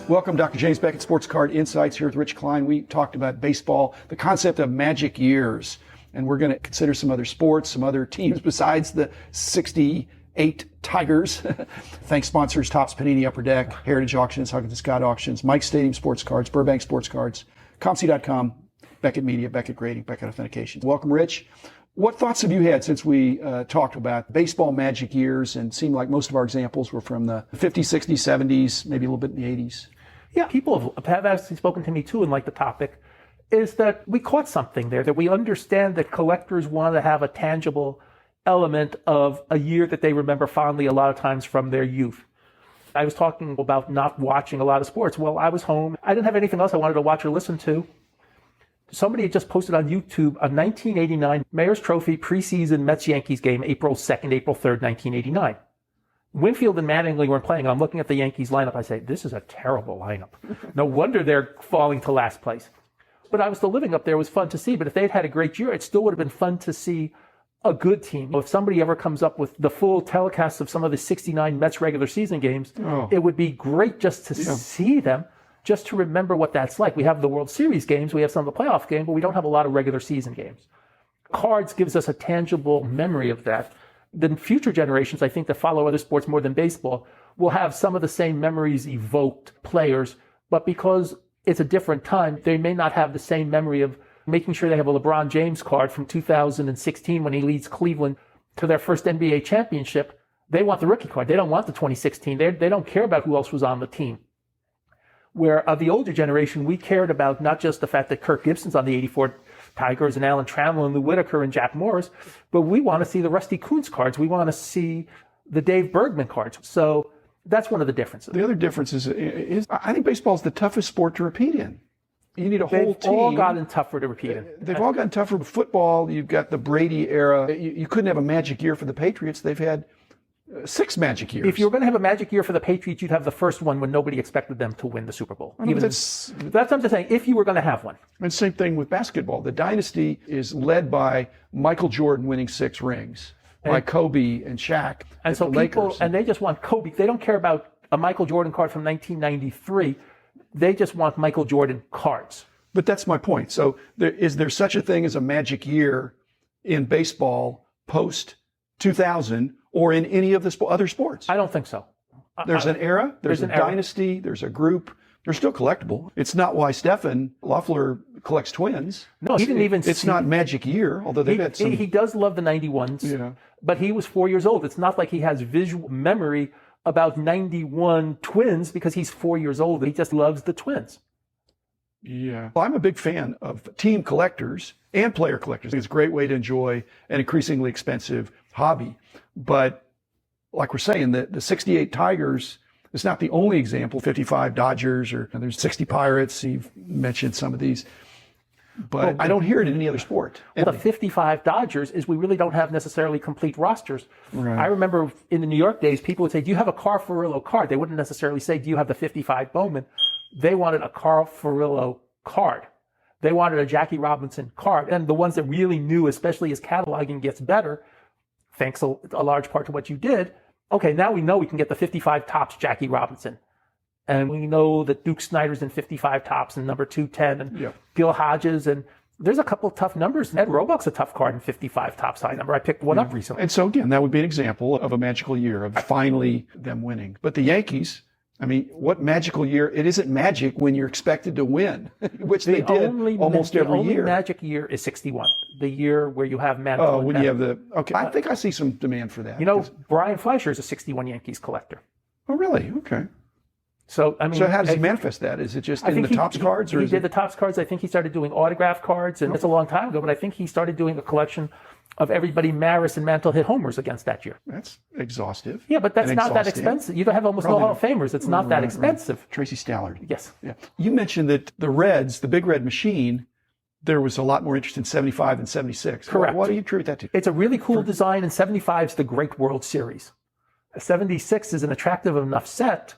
Welcome, Dr. James Beckett, Sports Card Insights here with Rich Klein. We talked about baseball, the concept of magic years, and we're going to consider some other sports, some other teams besides the 68 Tigers. Thanks sponsors, Topps, Panini, Upper Deck, Heritage Auctions, Huggins Scott Auctions, Mike Stadium Sports Cards, Burbank Sports Cards, ComC.com, Beckett Media, Beckett Grading, Beckett Authentication. Welcome, Rich. What thoughts have you had since we talked about baseball magic years, and seemed like most of our examples were from the 50s, 60s, 70s, maybe a little bit in the 80s? Yeah, people have actually spoken to me too and like the topic, is that we caught something there, that we understand that collectors want to have a tangible element of a year that they remember fondly a lot of times from their youth. I was talking about not watching a lot of sports. Well, I was home. I didn't have anything else I wanted to watch or listen to. Somebody had just posted on YouTube a 1989 Mayor's Trophy preseason Mets-Yankees game, April 2nd, April 3rd, 1989. Winfield and Mattingly weren't playing. I'm looking at the Yankees lineup. I say, this is a terrible lineup. No wonder they're falling to last place. But I was still living up there. It was fun to see. But if they'd had a great year, it still would have been fun to see a good team. If somebody ever comes up with the full telecast of some of the 69 Mets regular season games, it would be great just to see them, just to remember what that's like. We have the World Series games, we have some of the playoff games, but we don't have a lot of regular season games. Cards gives us a tangible memory of that. Then future generations, I think, that follow other sports more than baseball, will have some of the same memories evoked players, but because it's a different time, they may not have the same memory of making sure they have a LeBron James card from 2016 when he leads Cleveland to their first NBA championship. They want the rookie card. They don't want the 2016. They don't care about who else was on the team. Where the older generation, we cared about not just the fact that Kirk Gibson's on the 84 Tigers and Alan Trammell and Lou Whitaker and Jack Morris, but we want to see the Rusty Kuntz cards. We want to see the Dave Bergman cards. So that's one of the differences. The other difference is I think baseball is the toughest sport to repeat in. You need a whole team. They've all gotten tougher to repeat in. They've all gotten tougher. Football, you've got the Brady era. You couldn't have a magic year for the Patriots. They've had 6 magic years. If you were going to have a magic year for the Patriots, you'd have the first one when nobody expected them to win the Super Bowl. That's what I'm just saying, if you were going to have one. And same thing with basketball. The dynasty is led by Michael Jordan winning 6 rings, by Kobe and Shaq. And so people, and they just want Kobe. They don't care about a Michael Jordan card from 1993. They just want Michael Jordan cards. But that's my point. So is there such a thing as a magic year in baseball post 2000 or in any of the other sports? I don't think so. There's an era, there's a dynasty, there's a group. They're still collectible. It's not why Stephen Loeffler collects twins. No, he didn't even It's not magic year, although they've had some. He does love the 91s, but he was 4 years old. It's not like he has visual memory about 91 twins because he's 4 years old. He just loves the twins. Yeah. Well, I'm a big fan of team collectors and player collectors. It's a great way to enjoy an increasingly expensive hobby. But like we're saying, the 68 Tigers is not the only example. 55 Dodgers, or there's 60 Pirates. You've mentioned some of these. But I don't hear it in any other sport. Well, the 55 Dodgers is we really don't have necessarily complete rosters. Right. I remember in the New York days, people would say, do you have a Carl Furillo card? They wouldn't necessarily say, do you have the 55 Bowman? They wanted a Carl Furillo card. They wanted a Jackie Robinson card. And the ones that really knew, especially as cataloging gets better, thanks a large part to what you did, okay, now we know we can get the 55 Topps Jackie Robinson. And we know that Duke Snider's in 55 Topps and number 210 and Gil Hodges. And there's a couple of tough numbers. Ed Roebuck's a tough card in 55 Topps high number. I picked one up recently. And so, again, that would be an example of a magical year, of finally them winning. But the Yankees, I mean, what magical year? It isn't magic when you're expected to win, which they did almost every year. The only magic year is 61, the year where you have Mantle. Oh, when you have the, okay. I think I see some demand for that. You know, Brian Fleischer is a 61 Yankees collector. Oh, really? Okay. So, I mean, so how does he manifest that? Is it just in the Topps cards? He did the Topps cards. I think he started doing autograph cards, and it's a long time ago, but I think he started doing a collection of everybody Maris and Mantle hit homers against that year. That's exhaustive. Yeah, but that's not that expensive. You don't have almost no Hall of Famers. It's not that expensive. Right. Tracy Stallard. Yes. Yeah. You mentioned that the Reds, the Big Red Machine, there was a lot more interest in 75 than 76. Correct. What do you attribute that to? It's a really cool design, and 75 is the great World Series. 76 is an attractive enough set,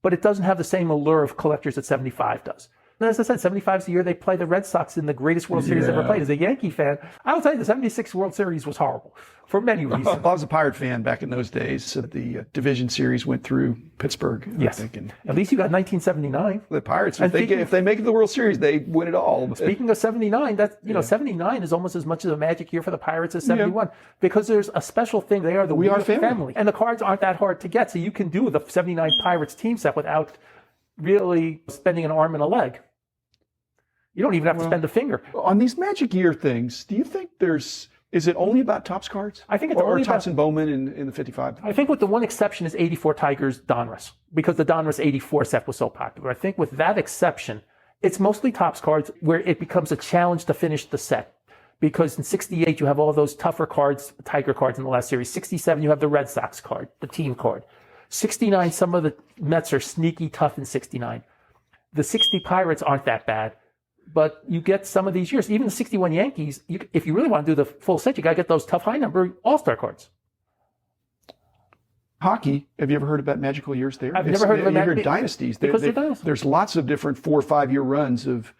but it doesn't have the same allure of collectors that 75 does. And as I said, 75 is the year they play the Red Sox in the greatest World Series ever played. As a Yankee fan, I'll tell you, the 76 World Series was horrible for many reasons. I was a Pirate fan back in those days. So the division series went through Pittsburgh. Yes. I think, At least you got 1979. the Pirates, if they make it to the World Series, they win it all. Speaking of 79, 79 is almost as much of a magic year for the Pirates as 71 because there's a special thing. They are the We Are family. And the cards aren't that hard to get. So you can do the 79 Pirates team set without really spending an arm and a leg. You don't even have to spend a finger. On these magic year things, do you think is it only about Topps cards? I think it's or only Topps and Bowman in the 55. I think with the one exception is 84 Tigers Donruss, because the Donruss 84 set was so popular. I think with that exception, it's mostly Topps cards where it becomes a challenge to finish the set. Because in 68, you have all those tougher cards, Tiger cards in the last series. 67, you have the Red Sox card, the team card. 69, some of the Mets are sneaky tough in 69. The 60 Pirates aren't that bad. But you get some of these years, even the 61 Yankees, if you really want to do the full set, you got to get those tough high number all-star cards. Hockey, have you ever heard about magical years there? I've never heard of You heard Dynasties. Because they're dynasties. There's lots of different 4 or 5 year runs of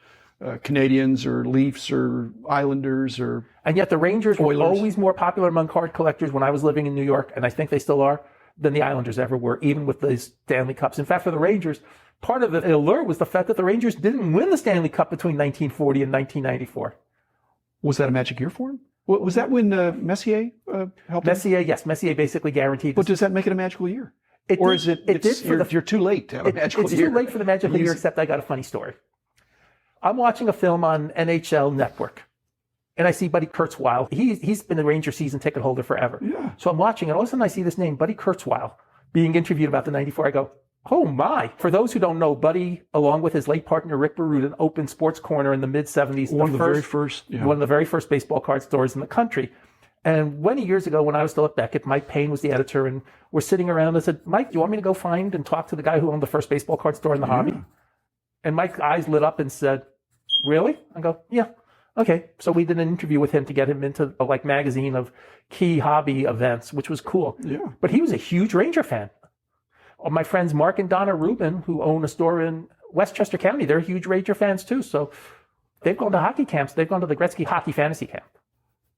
Canadians or Leafs or Islanders or And yet the Rangers Oilers. were always more popular among card collectors when I was living in New York, and I think they still are, than the Islanders ever were, even with the Stanley Cups. In fact, for the Rangers, part of the allure was the fact that the Rangers didn't win the Stanley Cup between 1940 and 1994. Was that a magic year for him? Was that when Messier helped Messier, yes. Messier basically guaranteed. But does that make it a magical year? You're too late to have a magical year? It's too late for the magical year, except I got a funny story. I'm watching a film on NHL Network, and I see Buddy Kurzweil. He's been a Ranger season ticket holder forever. Yeah. So I'm watching, and all of a sudden I see this name, Buddy Kurzweil, being interviewed about the 94. I go, oh my. For those who don't know, Buddy, along with his late partner Rick Barudin, opened Sports Corner in the mid-70s. One of the very first baseball card stores in the country. And 20 years ago, when I was still at Beckett, Mike Payne was the editor, and we're sitting around and I said, Mike, do you want me to go find and talk to the guy who owned the first baseball card store in the hobby? And Mike's eyes lit up and said, really? I go, yeah. Okay. So we did an interview with him to get him into a magazine of key hobby events, which was cool. Yeah. But he was a huge Ranger fan. My friends Mark and Donna Rubin, who own a store in Westchester County, they're huge Ranger fans too. So they've gone to hockey camps. They've gone to the Gretzky Hockey Fantasy Camp.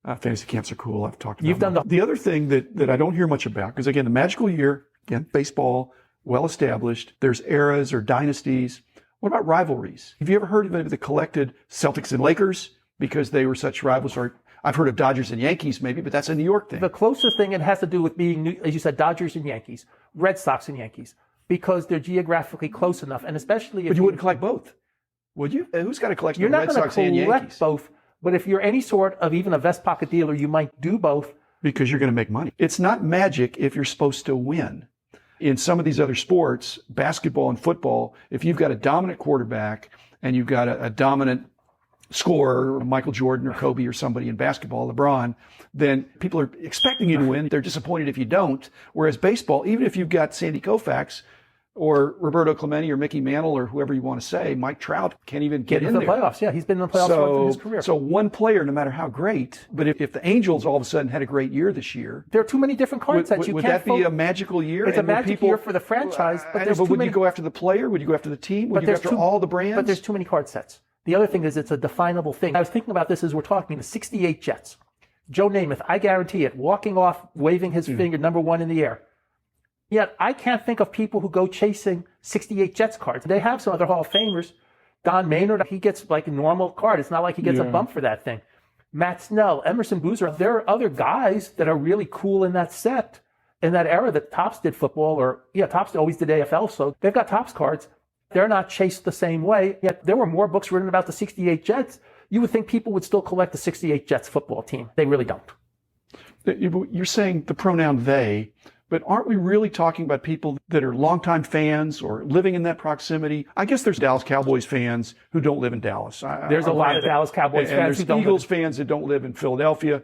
Fantasy camps are cool. I've talked about You've done the other thing that I don't hear much about, because again, the magical year, again, baseball, well established. There's eras or dynasties. What about rivalries? Have you ever heard of the collected Celtics and Lakers because they were such rivals? Or I've heard of Dodgers and Yankees maybe, but that's a New York thing. The closest thing it has to do with being, as you said, Dodgers and Yankees, Red Sox and Yankees, because they're geographically close enough. And especially if But you wouldn't collect both, would you? Who's got a collection of Red Sox and Yankees? You're not going to collect both, but if you're any sort of even a vest pocket dealer, you might do both. Because you're going to make money. It's not magic if you're supposed to win. In some of these other sports, basketball and football, if you've got a dominant quarterback and you've got a dominant scorer, Michael Jordan or Kobe or somebody in basketball, LeBron, then people are expecting you to win. They're disappointed if you don't. Whereas baseball, even if you've got Sandy Koufax or Roberto Clemente or Mickey Mantle or whoever you want to say, Mike Trout can't even get in the there. Playoffs. Yeah, he's been in the playoffs for his career. So one player, no matter how great, but if the Angels all of a sudden had a great year this year, there are too many different cards that you would can't. Would that be a magical year? It's a magic year for the franchise, but there's too many. Would you go after the player? Would you go after the team? Would you go after all the brands? But there's too many card sets. The other thing is it's a definable thing. I was thinking about this as we're talking. The 68 Jets. Joe Namath, I guarantee it, walking off, waving his finger, number one in the air. Yet I can't think of people who go chasing 68 Jets cards. They have some other Hall of Famers. Don Maynard, he gets like a normal card. It's not like he gets a bump for that thing. Matt Snell, Emerson Boozer. There are other guys that are really cool in that set, in that era that Topps did football, Topps always did AFL, so they've got Topps cards. They're not chased the same way. Yet there were more books written about the 68 Jets. You would think people would still collect the 68 Jets football team. They really don't. You're saying the pronoun they, but aren't we really talking about people that are longtime fans or living in that proximity? I guess there's Dallas Cowboys fans who don't live in Dallas. There's a lot of Dallas Cowboys fans who don't. There's Eagles fans that don't live in Philadelphia.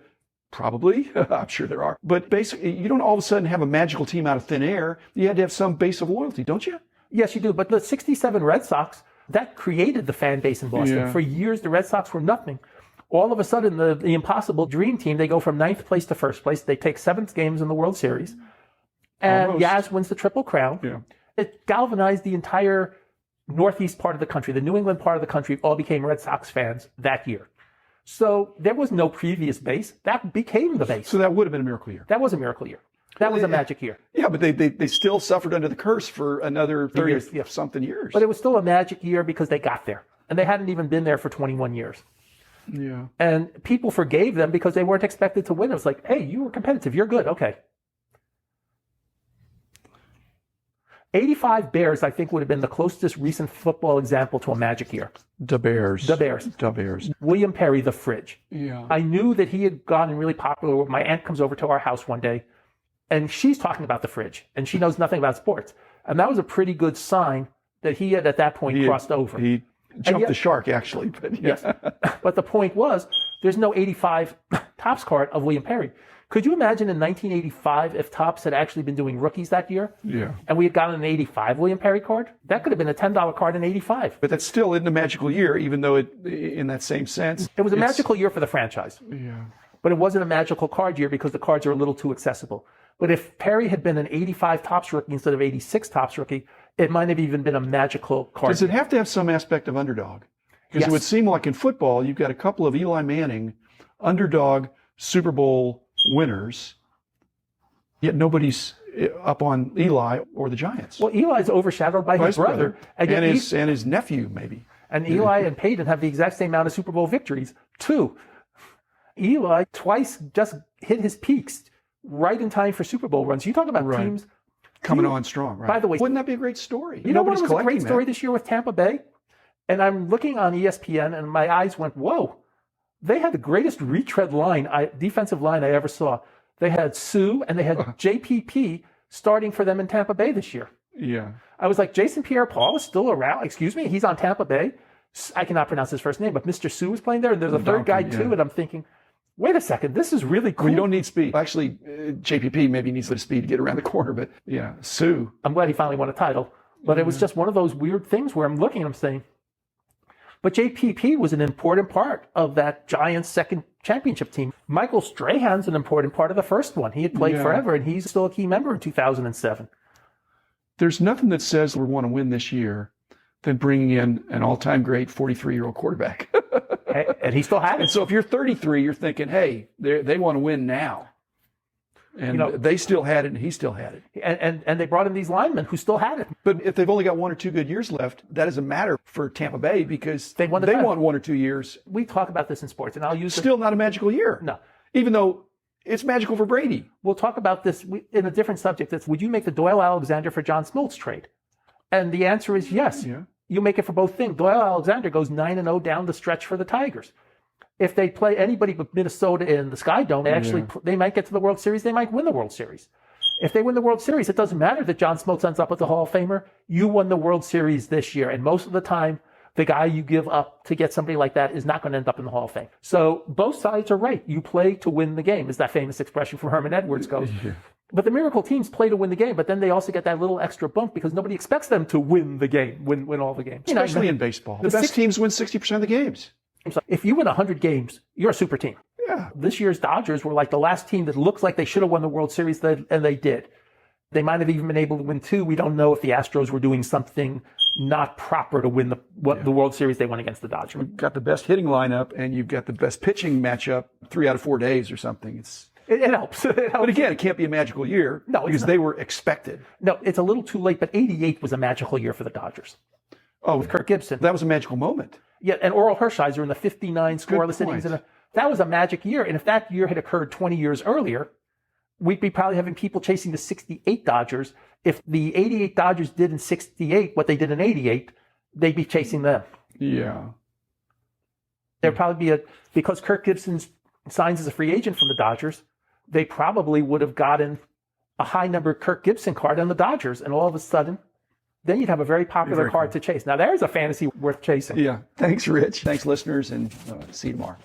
Probably. I'm sure there are. But basically, you don't all of a sudden have a magical team out of thin air. You had to have some base of loyalty, don't you? Yes, you do. But the 67 Red Sox, that created the fan base in Boston. Yeah. For years, the Red Sox were nothing. All of a sudden, the impossible dream team, they go from 9th place to 1st place. They take 7th games in the World Series. And Yaz wins the Triple Crown. Yeah. It galvanized the entire northeast part of the country, the New England part of the country, all became Red Sox fans that year. So there was no previous base. That became the base. So that would have been a miracle year. That was a miracle year. That was a magic year. Yeah, but they still suffered under the curse for another 30-something years. But it was still a magic year because they got there. And they hadn't even been there for 21 years. Yeah. And people forgave them because they weren't expected to win. It was like, hey, you were competitive. You're good. Okay. 85 Bears, I think, would have been the closest recent football example to a magic year. The Bears. The Bears. The Bears. William Perry, the Fridge. Yeah. I knew that he had gotten really popular. My aunt comes over to our house one day, and she's talking about the Fridge, and she knows nothing about sports. And that was a pretty good sign that he had, at that point, crossed over. He jumped the shark, actually. But yeah. Yes. But the point was, there's no 85 Topps card of William Perry. Could you imagine in 1985 if Topps had actually been doing rookies that year? Yeah. And we had gotten an 85 William Perry card? That could have been a $10 card in 85. But that still isn't a magical year, even though it, in that same sense. It was a magical year for the franchise. Yeah. But it wasn't a magical card year because the cards are a little too accessible. But if Perry had been an 85 Topps rookie instead of 86 Topps rookie, it might have even been a magical card. Does it have to have some aspect of underdog? Because Yes. it would seem like in football, you've got a couple of Eli Manning underdog Super Bowl winners, yet nobody's up on Eli or the Giants. Well, Eli's overshadowed by his brother. And his nephew, maybe. And Eli and Peyton have the exact same amount of Super Bowl victories, too. Eli twice just hit his peaks right in time for Super Bowl runs. You talk about teams coming on strong, right? By the way, wouldn't that be a great story? You know what was a great story this year with Tampa Bay? And I'm looking on ESPN, and my eyes went, whoa. They had the greatest retread defensive line I ever saw. They had Sue and they had JPP starting for them in Tampa Bay this year. Yeah. I was like, Jason Pierre-Paul is still around. Excuse me, he's on Tampa Bay. I cannot pronounce his first name, but Mr. Sue was playing there, and there's a third guy too. And I'm thinking, wait a second, this is really cool. Well, you don't need speed. Actually, JPP maybe needs a bit of speed to get around the corner, but yeah, Sue. I'm glad he finally won a title. But it was just one of those weird things where I'm looking and I'm saying, but JPP was an important part of that Giants' second championship team. Michael Strahan's an important part of the first one. He had played forever, and he's still a key member in 2007. There's nothing that says we want to win this year than bringing in an all-time great 43-year-old quarterback. And he still had it. And so if you're 33, you're thinking, hey, they want to win now. And they still had it, and he still had it. And they brought in these linemen who still had it. But if they've only got 1 or 2 good years left, that doesn't matter for Tampa Bay because they want 1 or 2 years. We talk about this in sports, and I'll use still not a magical year. No. Even though it's magical for Brady. We'll talk about this in a different subject. It's, would you make the Doyle Alexander for John Smoltz trade? And the answer is yes. Yeah. You make it for both things. Doyle Alexander goes 9-0 down the stretch for the Tigers. If they play anybody but Minnesota in the Sky Dome, they might get to the World Series. They might win the World Series. If they win the World Series, it doesn't matter that John Smoltz ends up with the Hall of Famer. You won the World Series this year. And most of the time, the guy you give up to get somebody like that is not going to end up in the Hall of Fame. So both sides are right. You play to win the game, as that famous expression from Herman Edwards goes. Yeah. But the miracle teams play to win the game, but then they also get that little extra bump because nobody expects them to win the game, win all the games. Especially in baseball. The best teams win 60% of the games. So if you win 100 games, you're a super team. Yeah. This year's Dodgers were like the last team that looks like they should have won the World Series, and they did. They might have even been able to win 2. We don't know if the Astros were doing something not proper to win the World Series they won against the Dodgers. You've got the best hitting lineup, and you've got the best pitching matchup 3 out of 4 days or something. It helps. It helps. But again, it can't be a magical year because they were expected. No, it's a little too late, but 88 was a magical year for the Dodgers. Oh, with Kirk Gibson. That was a magical moment. Yeah, and Oral Hershiser in the 59 scoreless innings. That was a magic year. And if that year had occurred 20 years earlier, we'd be probably having people chasing the 68 Dodgers. If the 88 Dodgers did in 68 what they did in 88, they'd be chasing them. Yeah. There'd probably be because Kirk Gibson signs as a free agent from the Dodgers, they probably would have gotten a high number Kirk Gibson card on the Dodgers. And all of a sudden, then you'd have a very popular card to chase. Now, there's a fantasy worth chasing. Yeah. Thanks, Rich. Thanks, listeners, and see you tomorrow.